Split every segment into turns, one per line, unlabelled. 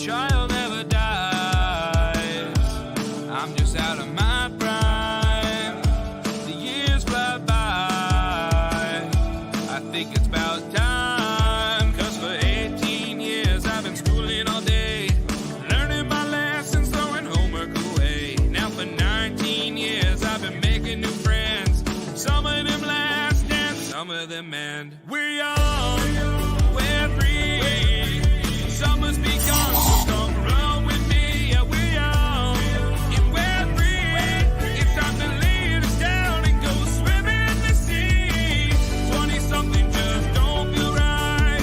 child never dies. I'm just out of my prime. The years fly by. I think it's about time. Cause for 18 years I've been schooling all day, learning my lessons, throwing homework away. Now for 19 years I've been making new friends. Some of them last and some of them end. We're young, we're free. Some must be gone, so come run with me. Yeah, we're young and we're free. It's time to lay us down and go swim in the sea. 20-something just don't feel right.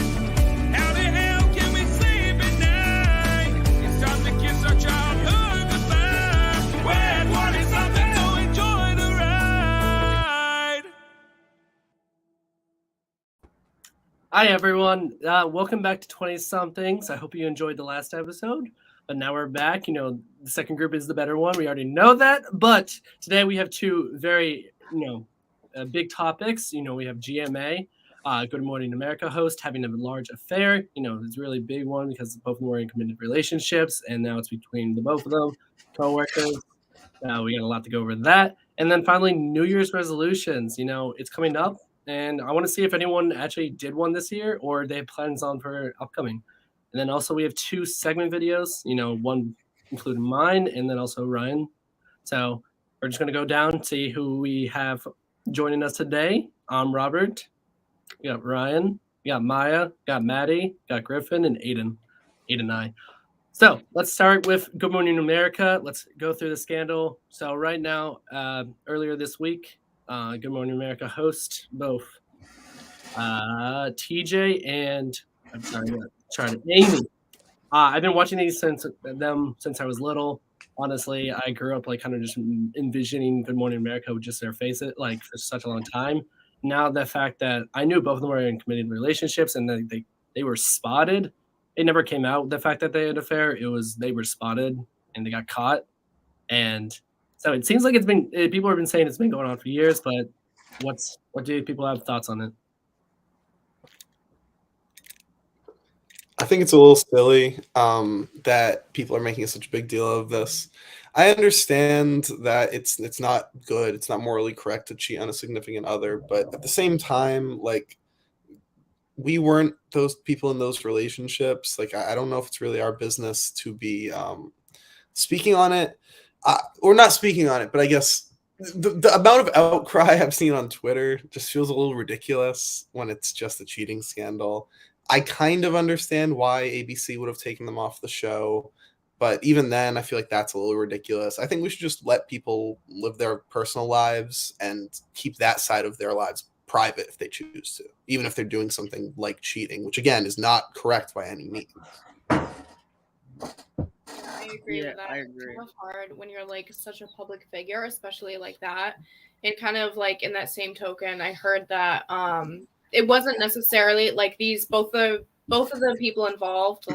How the hell can we sleep at night? It's time to kiss our childhood goodbye. We're 20-something, so enjoy the ride.
Hi everyone, welcome back to 20-somethings. I hope you enjoyed the last episode, but now we're back. You know, the second group is the better one. We already know that, but today we have two very, big topics. We have GMA, Good Morning America host, having a large affair. It's a really big one because both of them were in committed relationships, and now it's between the both of them, co-workers. We got a lot to go over that. And then finally, New Year's resolutions. It's coming up. And I want to see if anyone actually did one this year or they have plans on for upcoming. And then also we have two segment videos, one including mine and then also Ryan. So we're just going to go down, see who we have joining us today. I'm Robert. We got Ryan. We got Maya. Got Maddie. Got Griffin and Aiden. Aiden and I. So let's start with Good Morning America. Let's go through the scandal. So right now, earlier this week, Good Morning America host both TJ and Amy. I've been watching these since I was little. Honestly, I grew up kind of just envisioning Good Morning America with just their faces for such a long time. Now the fact that I knew both of them were in committed relationships and they were spotted. It never came out the fact that they had an affair. It was they were spotted and they got caught. And so it seems like people have been saying it's been going on for years, but what do people have thoughts on it?
I think it's a little silly that people are making such a big deal of this. I understand that it's not good. It's not morally correct to cheat on a significant other, but at the same time, we weren't those people in those relationships. I don't know if it's really our business to be speaking on it. Or not speaking on it, but I guess the amount of outcry I've seen on Twitter just feels a little ridiculous when it's just a cheating scandal. I kind of understand why ABC would have taken them off the show, but even then, I feel like that's a little ridiculous. I think we should just let people live their personal lives and keep that side of their lives private if they choose to, even if they're doing something like cheating, which again is not correct by any means.
I agree with that. I agree. It's hard when you're such a public figure, especially like that. And kind of in that same token, I heard that it wasn't necessarily both of the people involved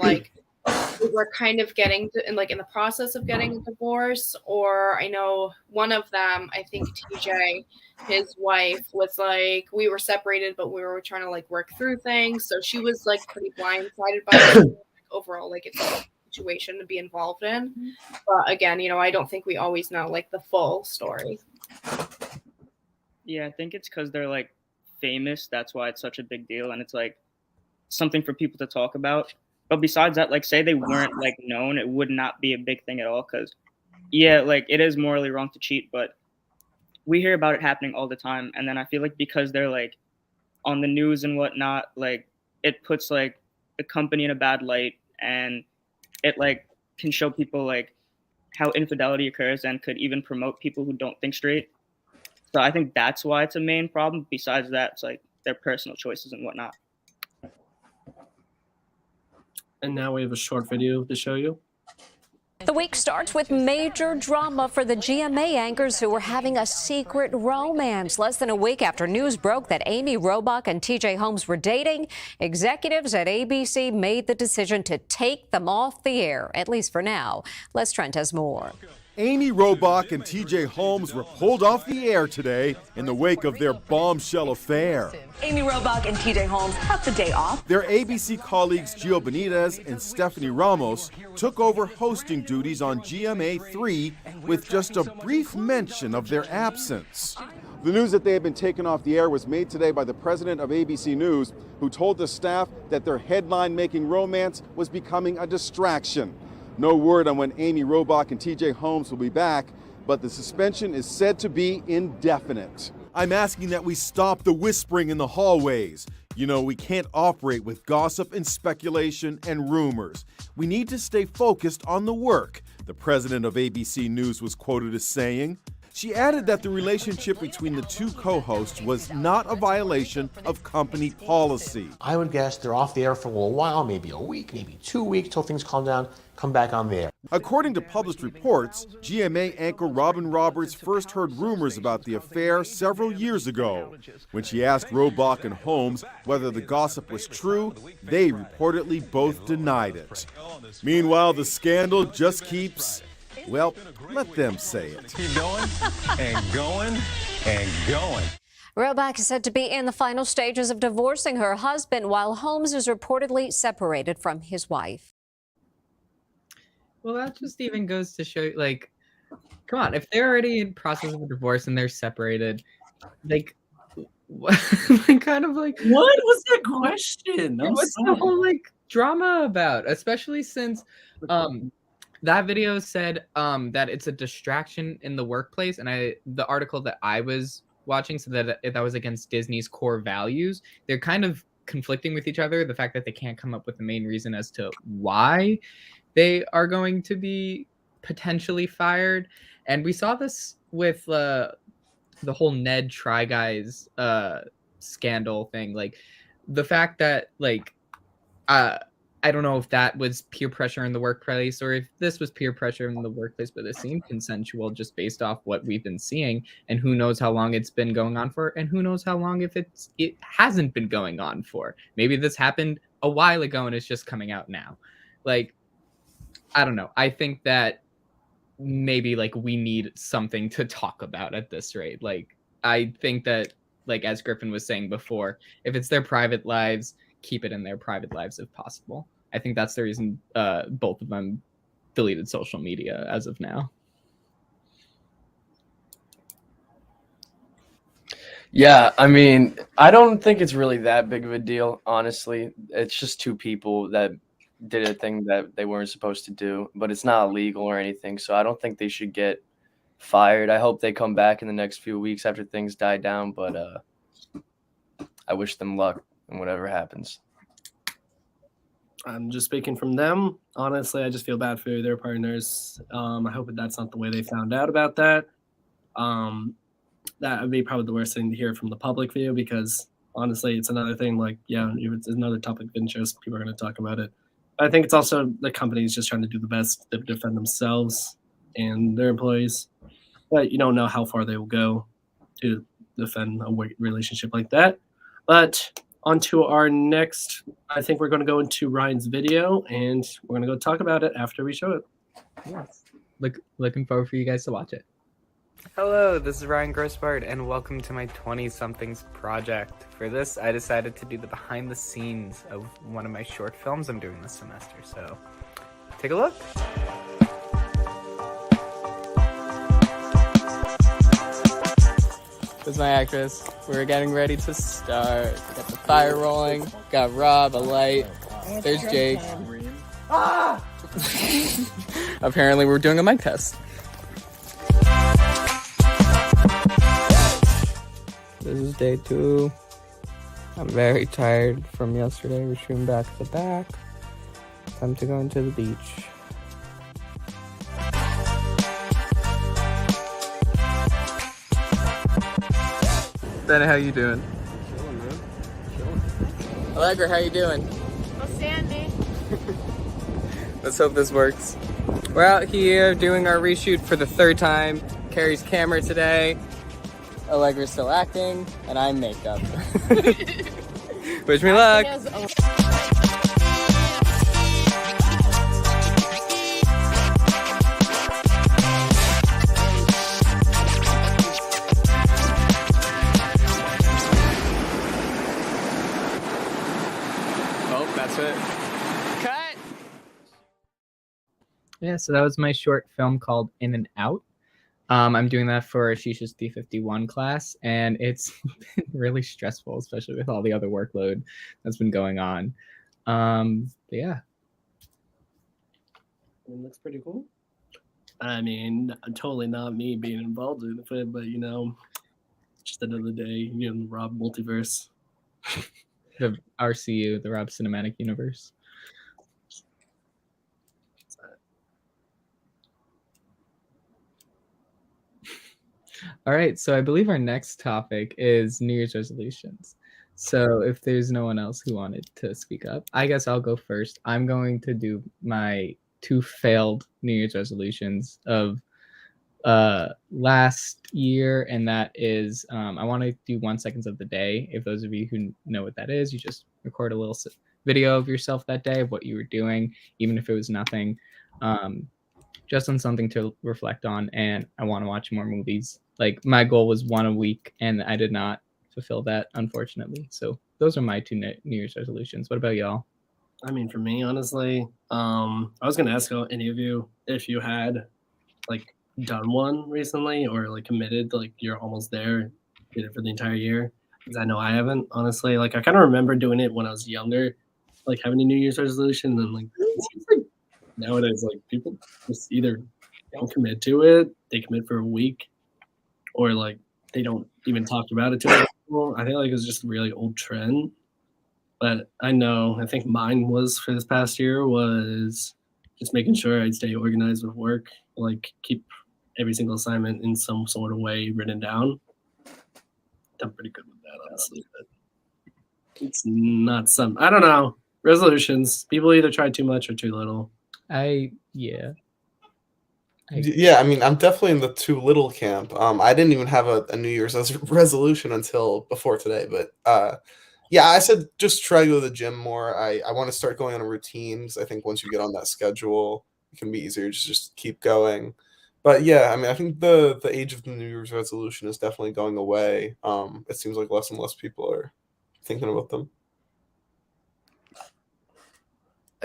were kind of getting in the process of getting a divorce. Or I know one of them, I think TJ, his wife, was we were separated, but we were trying to work through things. So she was pretty blindsided by it. Overall, it's a situation to be involved in. But again, I don't think we always know the full story.
Yeah, I think it's because they're famous. That's why it's such a big deal, and it's something for people to talk about. But besides that, say they weren't known, it would not be a big thing at all. Because it is morally wrong to cheat, but we hear about it happening all the time. And then I feel because they're on the news and whatnot, it puts the company in a bad light, and it can show people how infidelity occurs and could even promote people who don't think straight. So I think that's why it's a main problem. Besides that, it's their personal choices and whatnot.
And now we have a short video to show you.
The week starts with major drama for the GMA anchors who were having a secret romance. Less than a week after news broke that Amy Robach and TJ Holmes were dating, executives at ABC made the decision to take them off the air, at least for now. Les Trent has more.
Amy Robach and TJ Holmes were pulled off the air today in the wake of their bombshell affair.
Amy Robach and TJ Holmes have the day off.
Their ABC colleagues Gio Benitez and Stephanie Ramos took over hosting duties on GMA3 with just a brief mention of their absence. The news that they had been taken off the air was made today by the president of ABC News, who told the staff that their headline-making romance was becoming a distraction. No word on when Amy Robach and TJ Holmes will be back, but the suspension is said to be indefinite. I'm asking that we stop the whispering in the hallways. You know, we can't operate with gossip and speculation and rumors. We need to stay focused on the work, the president of ABC News was quoted as saying. She added that the relationship between the two co-hosts was not a violation of company policy.
I would guess they're off the air for a little while, maybe a week, maybe 2 weeks till things calm down, come back on the air.
According to published reports, GMA anchor Robin Roberts first heard rumors about the affair several years ago. When she asked Robach and Holmes whether the gossip was true, they reportedly both denied it. Meanwhile, the scandal just keeps, well, let them say it.
Keep going and going and going.
Robach is said to be in the final stages of divorcing her husband, while Holmes is reportedly separated from his wife.
Well, that just even goes to show, like, come on, if they're already in process of a divorce and they're separated, like, kind of like,
what was that question?
What's the whole like drama about? Especially since that video said that it's a distraction in the workplace, and the article that I was watching said that was against Disney's core values. They're kind of conflicting with each other. The fact that they can't come up with the main reason as to why they are going to be potentially fired. And we saw this with the whole Ned Try Guys scandal thing. Like the fact that like I don't know if that was peer pressure in the workplace or if this was peer pressure in the workplace, but it seemed consensual just based off what we've been seeing, and who knows how long it's been going on for, and who knows how long if it hasn't been going on for. Maybe this happened a while ago and it's just coming out now. Like, I don't know. I think that maybe like we need something to talk about at this rate. Like, I think that, like, as Griffin was saying before, if it's their private lives, keep it in their private lives if possible. I think that's the reason both of them deleted social media as of now.
Yeah, I mean, I don't think it's really that big of a deal, honestly. It's just two people that did a thing that they weren't supposed to do, but it's not illegal or anything, so I don't think they should get fired. I hope they come back in the next few weeks after things die down, but I wish them luck in whatever happens.
I'm just speaking from them. Honestly, I just feel bad for their partners. I hope that that's not the way they found out about that. That would be probably the worst thing to hear from the public view, because honestly, it's another thing. Like, yeah, if it's another topic of interest, people are going to talk about it. I think it's also the company's just trying to do the best to defend themselves and their employees. But you don't know how far they will go to defend a relationship like that. But on to our next, I think we're going to go into Ryan's video, and we're going to go talk about it after we show it.
Yes. Looking forward for you guys to watch it.
Hello, this is Ryan Grossbart, and welcome to my 20-somethings project. For this, I decided to do the behind the scenes of one of my short films I'm doing this semester, so take a look. This is my actress. We're getting ready to start. Got the fire rolling, got Rob, a light, there's Jake. Ah! Apparently we're doing a mic test. This is day 2. I'm very tired from yesterday. We're shooting back to back. Time to go into the beach. Benny, how you doing?
Chilling, man. Chilling.
Allegra, how you doing?
Well, Sandy.
Let's hope this works. We're out here doing our reshoot for the 3rd time. Carrie's camera today. Allegra's still acting, and I'm makeup. Wish me luck. That's it. Cut.
Yeah, so that was my short film called In and Out. I'm doing that for Ashisha's 351 class, and it's been really stressful, especially with all the other workload that's been going on. But yeah.
It looks pretty cool. I mean, totally not me being involved in it, but you know, just another day, you know, Rob Multiverse.
The RCU, the Rob Cinematic Universe. All right, so I believe our next topic is New Year's resolutions. So if there's no one else who wanted to speak up, I guess I'll go first. I'm going to do my 2 failed New Year's resolutions of last year, and that is I want to do 1 second of the day. If those of you who know what that is, you just record a little video of yourself that day of what you were doing, even if it was nothing, just on something to reflect on. And I want to watch more movies. Like, my goal was 1 a week, and I did not fulfill that, unfortunately. So those are my 2 New Year's resolutions. What about y'all?
I mean, for me, honestly, I was gonna ask any of you if you had like done one recently or like committed, like you're almost there, did it for the entire year. Because I know I haven't, honestly. Like, I kind of remember doing it when I was younger, like having a New Year's resolution, and then like it seems like nowadays, like people just either don't commit to it, they commit for a week, or like they don't even talk about it too much. I feel like it's just a really old trend. But I think mine was for this past year was just making sure I'd stay organized with work, like keep every single assignment in some sort of way written down. I'm pretty good with that, honestly. But it's not I don't know. Resolutions. People either try too much or too little.
Yeah, I mean, I'm definitely in the too little camp. I didn't even have a New Year's resolution until before today, but yeah, I said just try to go to the gym more. I want to start going on a routine, because I think once you get on that schedule, it can be easier to just keep going. But yeah, I mean, I think the age of the New Year's resolution is definitely going away. It seems like less and less people are thinking about them.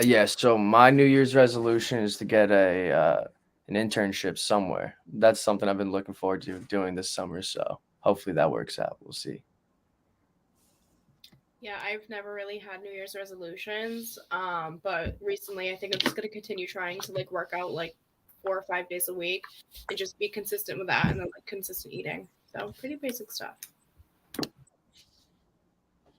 Yeah, so my New Year's resolution is to get an internship somewhere. That's something I've been looking forward to doing this summer, so hopefully that works out. We'll see.
Yeah, I've never really had New Year's resolutions, but recently I think I'm just going to continue trying to like work out like 4 or 5 days a week and just be consistent with that, and then like consistent eating. So pretty basic stuff.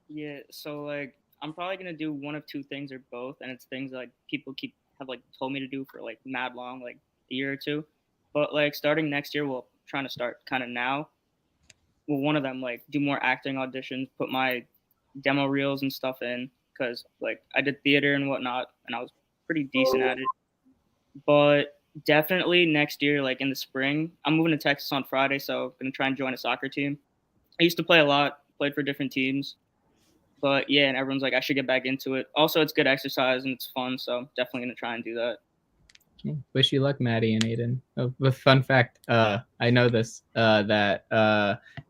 Yeah, so like I'm probably gonna do one of 2 things or both, and it's things like people have like told me to do for like mad long, like a year or 2. But like starting next year, well, trying to start kind of now. Well, one of them, like do more acting auditions, put my demo reels and stuff in, because like I did theater and whatnot, and I was pretty decent at it. But definitely next year, like in the spring, I'm moving to Texas on Friday, so I'm gonna try and join a soccer team. I used to play a lot, played for different teams, but yeah, and everyone's like I should get back into it. Also, it's good exercise and it's fun, so definitely gonna try and do that.
Wish you luck, Maddie and Aiden. Oh, but fun fact, I know this, that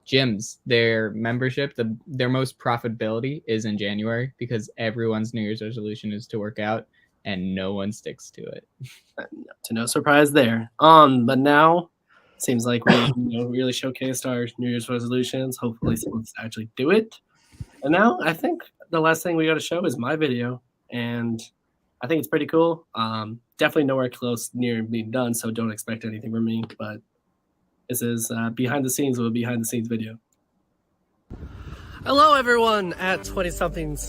gyms, their membership, their most profitability is in January, because everyone's New Year's resolution is to work out, and no one sticks to it.
To no surprise there. But now seems like we really showcased our New Year's resolutions. Hopefully, someone's actually do it. And now I think the last thing we got to show is my video, and I think it's pretty cool. Definitely nowhere close near being done, so don't expect anything from me. But this is behind the scenes of a behind the scenes video. Hello everyone at 20-somethings.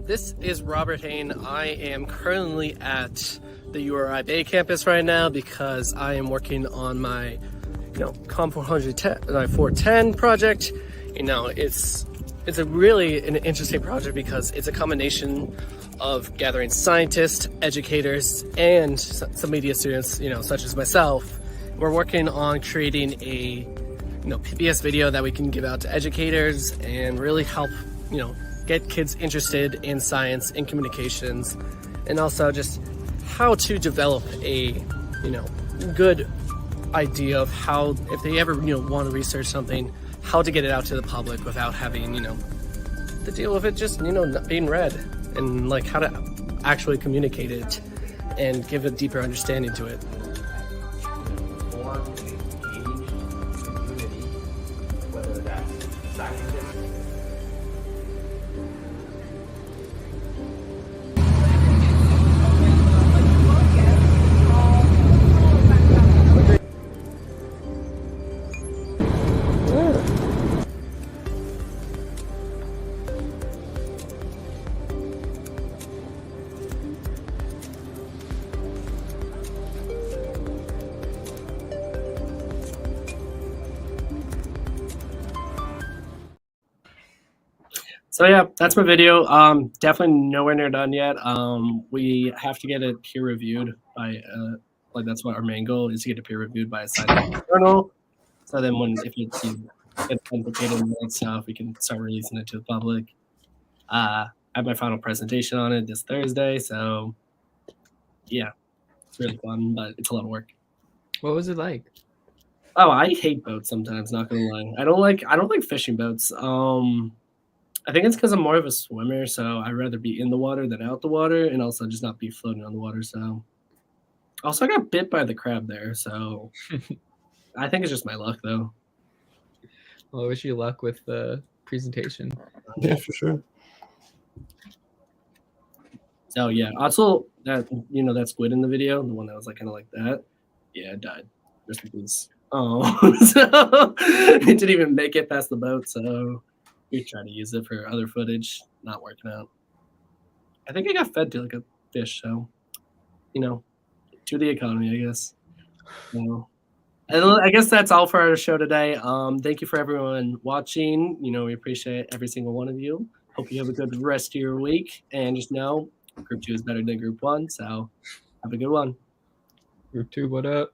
This is Robert Hain. I am currently at the URI Bay campus right now because I am working on my COM 410 project. It's a really an interesting project because it's a combination of gathering scientists, educators, and some media students, such as myself. We're working on creating a PBS video that we can give out to educators and really help, get kids interested in science and communications, and also just how to develop a, good idea of how, if they ever, want to research something, how to get it out to the public without having, to deal with it just, not being read. and like how to actually communicate it and give a deeper understanding to it. So yeah, that's my video. Definitely nowhere near done yet. We have to get it peer reviewed by like that's what our main goal is, to get it peer reviewed by a scientific journal. So then if it gets complicated and stuff, we can start releasing it to the public. I have my final presentation on it this Thursday, so yeah, it's really fun, but it's a lot of work.
What was it like?
Oh, I hate boats sometimes, not gonna lie. I don't like fishing boats. I think it's because I'm more of a swimmer, so I'd rather be in the water than out the water, and also just not be floating on the water. So, also I got bit by the crab there, so I think it's just my luck, though.
Well, I wish you luck with the presentation.
Yeah, for sure.
So yeah, also that that squid in the video, the one that was like kind of like that, yeah, it died. Rest in peace. Oh, so it didn't even make it past the boat, so. We try to use it for other footage, not working out. I think I got fed to like a fish, so to the economy, I guess. I guess that's all for our show today. Thank you for everyone watching. We appreciate every single one of you. Hope you have a good rest of your week, and just know Group 2 is better than Group 1. So have a good one.
Group 2, what up?